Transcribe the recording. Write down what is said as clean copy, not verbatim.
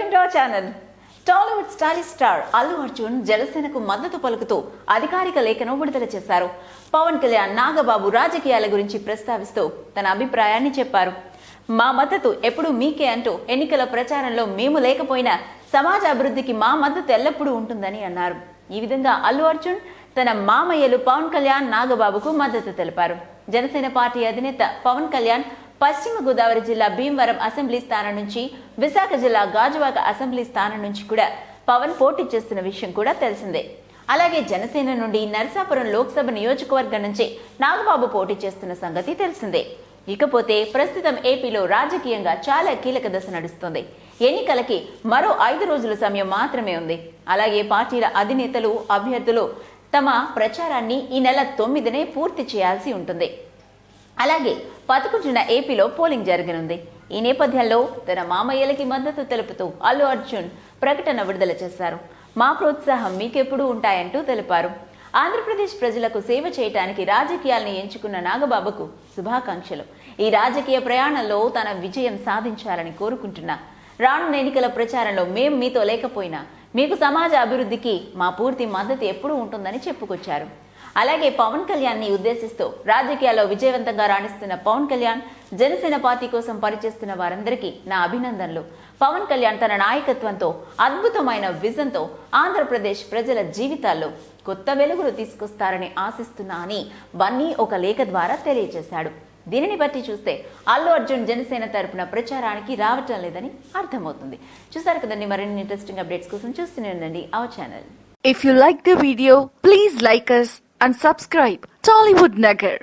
Welcome to our channel. Tollywood stylish star Allu Arjun జనసేనకు మద్దతు పలుకుతూ అధికారిక లేఖను విడుదల చేశారు. పవన్ కళ్యాణ్, నాగబాబు రాజకీయాల గురించి ప్రస్తావిస్తూ తన అభిప్రాయాన్ని చెప్పారు. మా మద్దతు ఎప్పుడు మీకే అంటూ ఎన్నికల ప్రచారంలో మేము లేకపోయినా సమాజ అభివృద్ధికి మా మద్దతు ఎల్లప్పుడూ ఉంటుందని అన్నారు. ఈ విధంగా అల్లు అర్జున్ తన మామయ్యలు పవన్ కళ్యాణ్, నాగబాబుకు మద్దతు తెలిపారు. జనసేన పార్టీ అధినేత పవన్ కళ్యాణ్ పశ్చిమ గోదావరి జిల్లా భీమవరం అసెంబ్లీ స్థానం నుంచి, విశాఖ జిల్లా గాజువాక అసెంబ్లీ స్థానం నుంచి కూడా పవన్ పోటీ చేస్తున్న విషయం కూడా తెలిసిందే. అలాగే జనసేన నుండి నరసాపురం లోక్సభ నియోజకవర్గం నుంచి నాగబాబు పోటీ చేస్తున్న సంగతి తెలిసిందే. ఇకపోతే ప్రస్తుతం ఏపీలో రాజకీయంగా చాలా కీలక దశ నడుస్తుంది. ఎన్నికలకి మరో 5 రోజుల సమయం మాత్రమే ఉంది. అలాగే పార్టీల అధినేతలు, అభ్యర్థులు తమ ప్రచారాన్ని ఈ నెల 9నే పూర్తి చేయాల్సి ఉంటుంది. అలాగే 11న ఏపీలో పోలింగ్ జరగనుంది. ఈ నేపథ్యంలో తన మామయ్యలకి మద్దతు తెలుపుతూ అల్లు అర్జున్ ప్రకటన విడుదల చేశారు. మా ప్రోత్సాహం మీకెప్పుడూ ఉంటాయంటూ తెలిపారు. ఆంధ్రప్రదేశ్ ప్రజలకు సేవ చేయడానికి రాజకీయాల్ని ఎంచుకున్న నాగబాబుకు శుభాకాంక్షలు. ఈ రాజకీయ ప్రయాణంలో తన విజయం సాధించాలని కోరుకుంటున్నా. రానున్న ఎన్నికల ప్రచారంలో మేం మీతో లేకపోయినా మీకు సమాజ అభివృద్ధికి మా పూర్తి మద్దతు ఎప్పుడూ ఉంటుందని చెప్పుకొచ్చారు. అలాగే పవన్ కళ్యాణ్ ని ఉద్దేశిస్తూ రాజకీయాల్లో విజయవంతంగా రాణిస్తున్న పవన్ కళ్యాణ్, జనసేన పార్టీ కోసం పనిచేస్తున్న వారందరికీ నా అభినందనలు. పవన్ కళ్యాణ్ తన నాయకత్వంతో, అద్భుతమైన విజన్తో ఆంధ్రప్రదేశ్ ప్రజల జీవితాల్లో కొత్త వెలుగులు తీసుకొస్తారని ఆశిస్తున్నా అని బన్నీ ఒక లేఖ ద్వారా తెలియజేశాడు. దీనిని బట్టి చూస్తే అల్లు అర్జున్ జనసేన తరపున ప్రచారానికి రావటం లేదని అర్థమవుతుంది. చూసారు కదండి, మరిన్ని ఇంట్రెస్టింగ్ అప్డేట్స్ కోసం చూస్తూనే ఉండండి our channel. If you like the video, please like us and subscribe Tollywood Nagar.